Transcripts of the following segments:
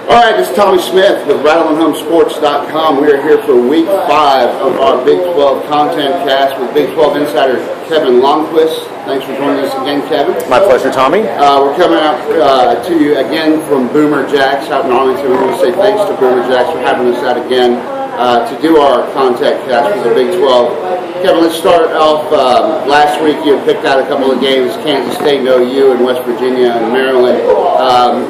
All right, this is Tommy Smith with Rattle and Hum Sports.com. We are here for week 5 of our Big 12 content cast with Big 12 insider Kevin Lonnquist. Thanks for joining us again, Kevin. My pleasure, Tommy. We're coming out to you again from Boomer Jacks out in Arlington. We want to say thanks to Boomer Jacks for having us out again to do our content cast for the Big 12. Kevin, let's start off. Last week you picked out a couple of games, Kansas State and OU and West Virginia and Maryland.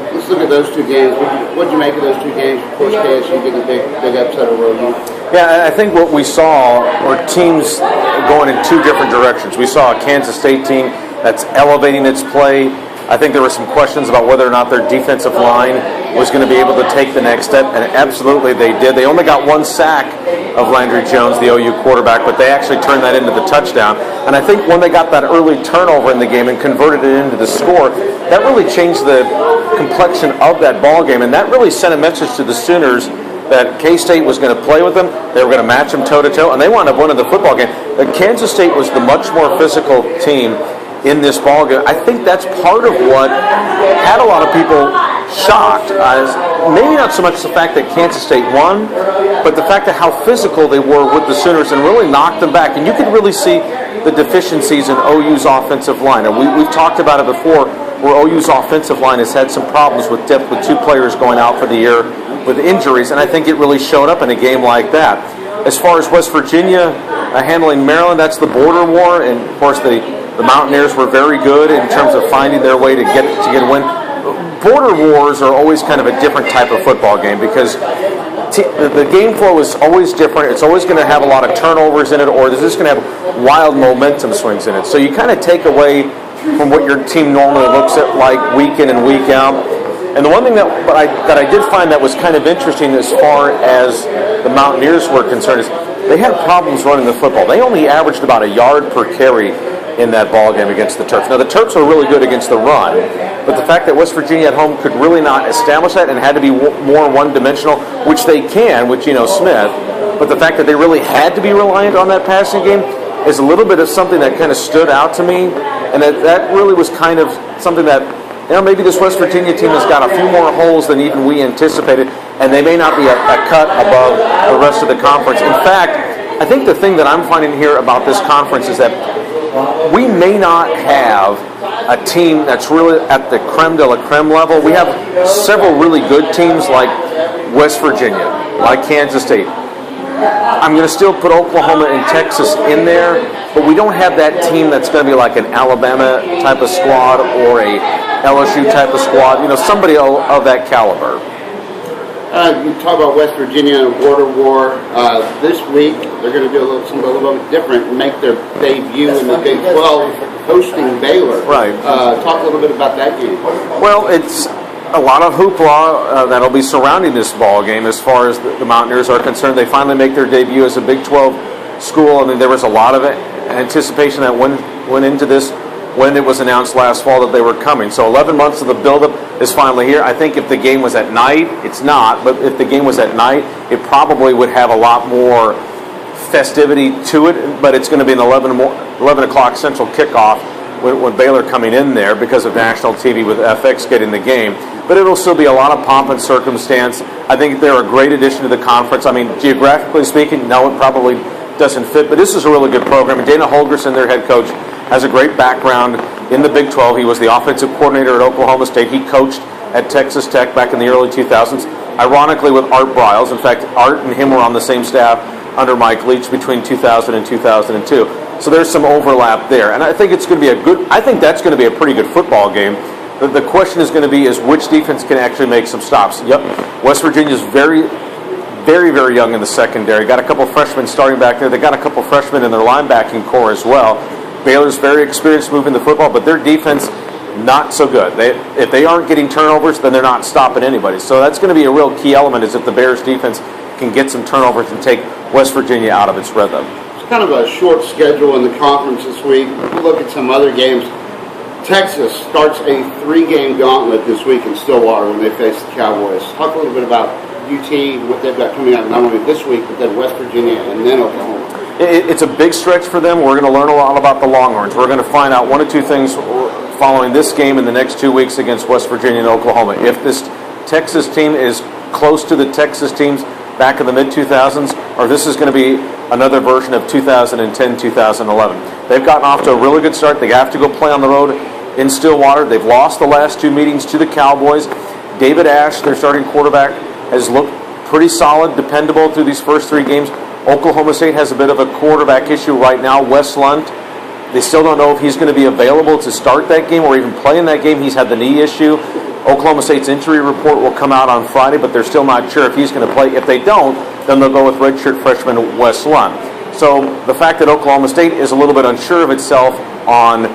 Let's look at those two games. What did you make of those two games? Of course, KSU getting a big upset over OU. Yeah, I think what we saw were teams going in two different directions. We saw a Kansas State team that's elevating its play. I think there were some questions about whether or not their defensive line was going to be able to take the next step, and absolutely they did. They only got one sack of Landry Jones, the OU quarterback, but they actually turned that into the touchdown. And I think when they got that early turnover in the game and converted it into the score, that really changed the complexion of that ball game, and that really sent a message to the Sooners that K-State was going to play with them, they were going to match them toe-to-toe, and they wound up winning the football game. Kansas State was the much more physical team in this ball game. I think that's part of what had a lot of people shocked. Maybe not so much the fact that Kansas State won, but the fact that how physical they were with the Sooners and really knocked them back. And you could really see the deficiencies in OU's offensive line. And we've talked about it before, where OU's offensive line has had some problems with depth, with two players going out for the year with injuries, and I think it really showed up in a game like that. As far as West Virginia handling Maryland, that's the border war, and of course the Mountaineers were very good in terms of finding their way to get a win. Border wars are always kind of a different type of football game because the game flow is always different. It's always going to have a lot of turnovers in it, or it's just going to have wild momentum swings in it. So you kind of take away from what your team normally looks at like week in and week out. And the one thing that I did find that was kind of interesting as far as the Mountaineers were concerned is they had problems running the football. They only averaged about a yard per carry in that ball game against the Terps. Now, the Terps were really good against the run, but the fact that West Virginia at home could really not establish that and had to be more one-dimensional, which they can with Geno Smith, but the fact that they really had to be reliant on that passing game is a little bit of something that kind of stood out to me, and that really was kind of something that, maybe this West Virginia team has got a few more holes than even we anticipated, and they may not be a cut above the rest of the conference. In fact, I think the thing that I'm finding here about this conference is that we may not have a team that's really at the creme de la creme level. We have several really good teams like West Virginia, like Kansas State. I'm going to still put Oklahoma and Texas in there, but we don't have that team that's going to be like an Alabama type of squad or a LSU type of squad, somebody of that caliber. You talk about West Virginia and border war. This week, they're going to do something a little bit different and make their debut in the Big 12 hosting Baylor. Right. Talk a little bit about that game. Well, it's a lot of hoopla that'll be surrounding this ball game as far as the Mountaineers are concerned. They finally make their debut as a Big 12 school. I mean, there was a lot of anticipation that went into this when it was announced last fall that they were coming. So 11 months of the buildup is finally here. I think if the game was at night, it's not, but if the game was at night, it probably would have a lot more festivity to it, but it's going to be an 11 o'clock central kickoff with Baylor coming in there because of national TV with FX getting the game. But it'll still be a lot of pomp and circumstance. I think they're a great addition to the conference. I mean, geographically speaking, no, it probably doesn't fit, but this is a really good program. Dana Holgorsen, their head coach, has a great background in the Big 12. He was the offensive coordinator at Oklahoma State. He coached at Texas Tech back in the early 2000s, ironically with Art Briles. In fact, Art and him were on the same staff under Mike Leach between 2000 and 2002. So there's some overlap there. And I think it's going to be I think that's going to be a pretty good football game. The question is going to be is which defense can actually make some stops. Yep, West Virginia's very, very, very young in the secondary. Got a couple freshmen starting back there. They got a couple freshmen in their linebacking core as well. Baylor's very experienced moving the football, but their defense, not so good. If they aren't getting turnovers, then they're not stopping anybody. So that's going to be a real key element is if the Bears defense can get some turnovers and take West Virginia out of its rhythm. It's kind of a short schedule in the conference this week. If you look at some other games, Texas starts a 3-game gauntlet this week in Stillwater when they face the Cowboys. Talk a little bit about UT, what they've got coming out not only this week, but then West Virginia and then Oklahoma. It's a big stretch for them. We're going to learn a lot about the Longhorns. We're going to find out one or two things following this game in the next 2 weeks against West Virginia and Oklahoma. If this Texas team is close to the Texas teams back in the mid-2000s, or this is going to be another version of 2010, 2011. They've gotten off to a really good start. They have to go play on the road in Stillwater. They've lost the last 2 meetings to the Cowboys. David Ash, their starting quarterback, has looked pretty solid, dependable through these first 3 games. Oklahoma State has a bit of a quarterback issue right now. Wes Lunt, they still don't know if he's going to be available to start that game or even play in that game. He's had the knee issue. Oklahoma State's injury report will come out on Friday, but they're still not sure if he's going to play. If they don't, then they'll go with redshirt freshman Wes Lunt. So the fact that Oklahoma State is a little bit unsure of itself on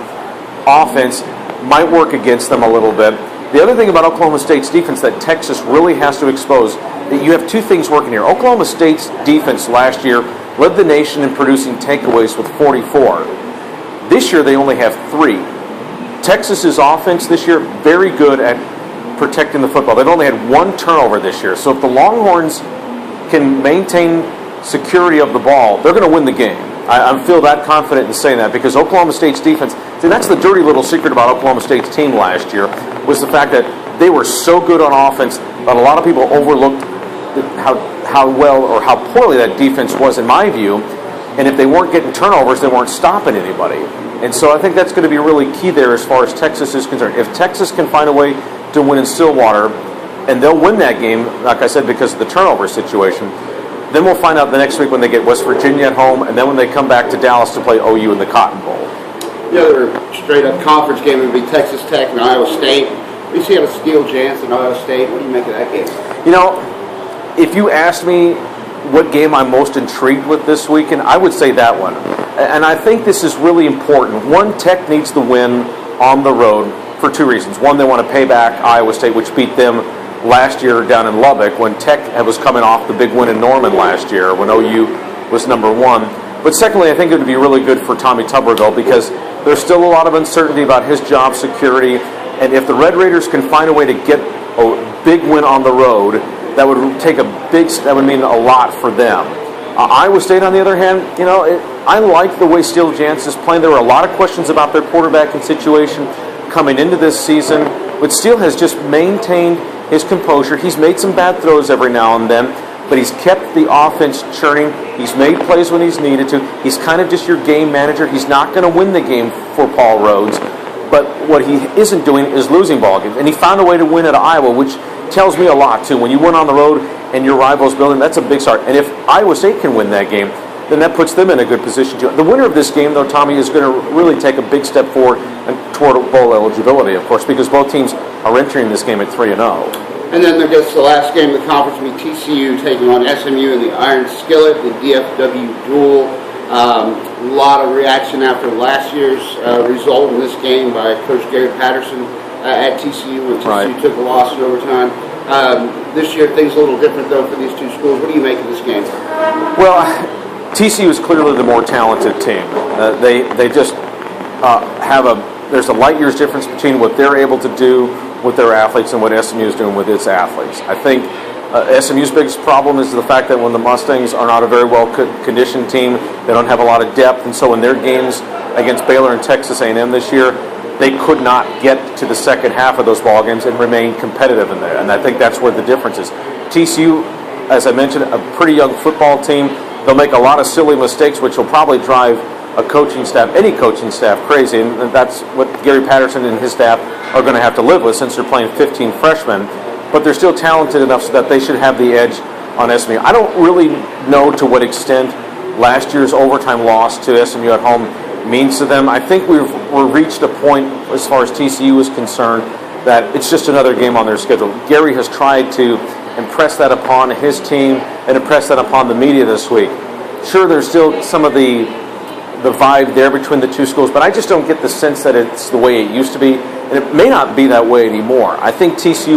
offense might work against them a little bit. The other thing about Oklahoma State's defense that Texas really has to expose, that you have 2 things working here. Oklahoma State's defense last year led the nation in producing takeaways with 44. This year they only have 3. Texas's offense this year, very good at protecting the football. They've only had 1 turnover this year. So if the Longhorns can maintain security of the ball, they're going to win the game. I feel that confident in saying that because Oklahoma State's defense, see, that's the dirty little secret about Oklahoma State's team last year, was the fact that they were so good on offense that a lot of people overlooked how well or how poorly that defense was in my view. And if they weren't getting turnovers, they weren't stopping anybody. And so I think that's going to be really key there as far as Texas is concerned. If Texas can find a way to win in Stillwater, and they'll win that game, like I said, because of the turnover situation, then we'll find out the next week when they get West Virginia at home, and then when they come back to Dallas to play OU in the Cotton Bowl. The other straight-up conference game would be Texas Tech and Iowa State. We see how to steal Jansen and Iowa State. What do you make of that game? You know, if you asked me what game I'm most intrigued with this weekend, I would say that one. And I think this is really important. One, Tech needs the win on the road for 2 reasons. One, they want to pay back Iowa State, which beat them last year down in Lubbock when Tech was coming off the big win in Norman last year when OU was number 1. But secondly, I think it would be really good for Tommy Tuberville because there's still a lot of uncertainty about his job security. And if the Red Raiders can find a way to get a big win on the road, that would mean a lot for them. Iowa State, on the other hand, I like the way Steele Jansen is playing. There were a lot of questions about their quarterbacking situation coming into this season, but Steele has just maintained his composure. He's made some bad throws every now and then, but he's kept the offense churning. He's made plays when he's needed to. He's kind of just your game manager. He's not going to win the game for Paul Rhodes, but what he isn't doing is losing ball games. And he found a way to win at Iowa, which tells me a lot, too. When you win on the road and your rival's building, that's a big start. And if Iowa State can win that game, then that puts them in a good position, too. The winner of this game, though, Tommy, is going to really take a big step forward toward bowl eligibility, of course, because both teams are entering this game at 3-0. And then I guess the last game of the conference will be TCU taking on SMU in the Iron Skillet, the DFW duel. A lot of reaction after last year's result in this game by Coach Gary Patterson at TCU when TCU took a loss in overtime. This year things a little different, though, for these 2 schools. What do you make of this game? Well, TCU is clearly the more talented team. They just there's a light years difference between what they're able to do with their athletes and what SMU is doing with its athletes. I think SMU's biggest problem is the fact that when the Mustangs are not a very well-conditioned team, they don't have a lot of depth, and so in their games against Baylor and Texas A&M this year, they could not get to the second half of those ball games and remain competitive in there, and I think that's where the difference is. TCU, as I mentioned, a pretty young football team. They'll make a lot of silly mistakes, which will probably drive a coaching staff, any coaching staff, crazy, and that's what Gary Patterson and his staff are going to have to live with since they're playing 15 freshmen. But they're still talented enough so that they should have the edge on SMU. I don't really know to what extent last year's overtime loss to SMU at home means to them. I think we've reached a point, as far as TCU is concerned, that it's just another game on their schedule. Gary has tried to impress that upon his team and impress that upon the media this week. Sure, there's still some of the vibe there between the 2 schools, but I just don't get the sense that it's the way it used to be, and it may not be that way anymore. I think TCU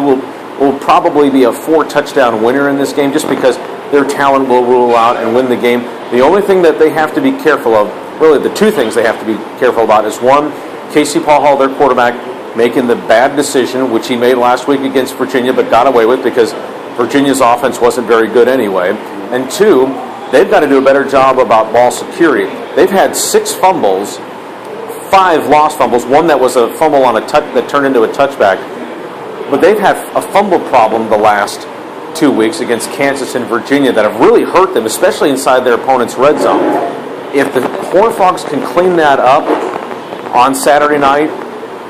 will probably be a 4-touchdown winner in this game just because their talent will rule out and win the game. The only thing that they have to be careful of, really the 2 things they have to be careful about, is one, Casey Paul Hall, their quarterback, making the bad decision, which he made last week against Virginia but got away with because Virginia's offense wasn't very good anyway. And 2, they've got to do a better job about ball security. They've had 6 fumbles, 5 lost fumbles, one that was a fumble on a that turned into a touchback. but they've had a fumble problem the last 2 weeks against Kansas and Virginia that have really hurt them, especially inside their opponent's red zone. If the Horned Frogs can clean that up on Saturday night,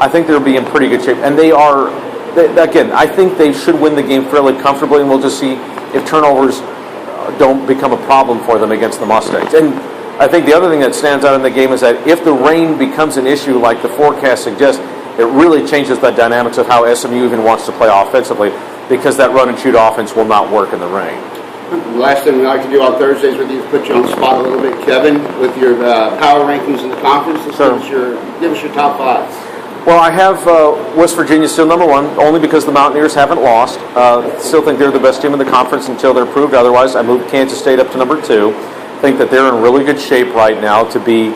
I think they'll be in pretty good shape. And again, I think they should win the game fairly comfortably, and we'll just see if turnovers don't become a problem for them against the Mustangs. And I think the other thing that stands out in the game is that if the rain becomes an issue like the forecast suggests, it really changes the dynamics of how SMU even wants to play offensively, because that run-and-shoot offense will not work in the rain. The last thing we like to do on Thursdays with you is put you on the spot a little bit, Kevin, with your power rankings in the conference. Sure. Give us your top 5. Well, I have West Virginia still number 1, only because the Mountaineers haven't lost. Still think they're the best team in the conference until they're proved otherwise. I moved Kansas State up to number 2. Think that they're in really good shape right now to be.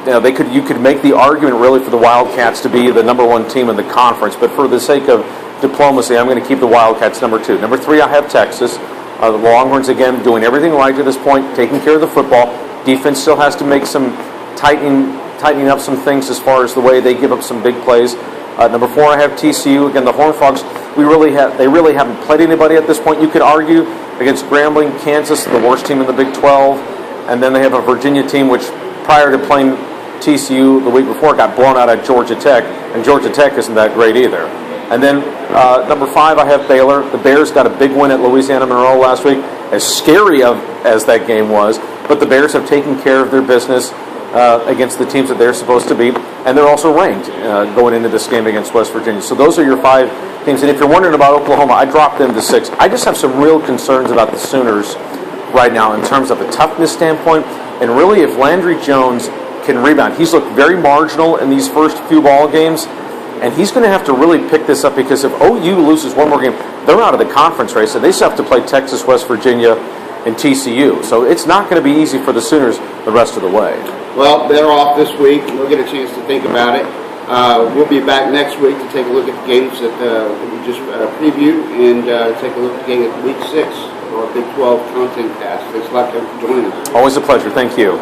You could make the argument really for the Wildcats to be the number 1 team in the conference, but for the sake of diplomacy, I'm going to keep the Wildcats number 2. Number 3, I have Texas. The Longhorns, again, doing everything right to this point, taking care of the football. Defense still has to make some tightening up some things as far as the way they give up some big plays. Number 4, I have TCU. Again, the Horned Frogs, they really haven't played anybody at this point. You could argue against Grambling, Kansas, the worst team in the Big 12, and then they have a Virginia team which, prior to playing TCU the week before, got blown out at Georgia Tech, and Georgia Tech isn't that great either. And then number 5, I have Baylor. The Bears got a big win at Louisiana Monroe last week, as scary as that game was, but the Bears have taken care of their business against the teams that they're supposed to beat, and they're also ranked going into this game against West Virginia. So those are your 5 teams. And if you're wondering about Oklahoma, I dropped them to 6. I just have some real concerns about the Sooners right now in terms of a toughness standpoint, and really if Landry Jones can rebound. He's looked very marginal in these first few ball games, and he's going to have to really pick this up, because if OU loses one more game, they're out of the conference race, and they still have to play Texas, West Virginia, and TCU. So it's not going to be easy for the Sooners the rest of the way. Well, they're off this week. We'll get a chance to think about it. We'll be back next week to take a look at the games that we just previewed, and take a look at the game at Week 6 of our Big 12 content cast. Thanks a lot for joining us. Always a pleasure. Thank you.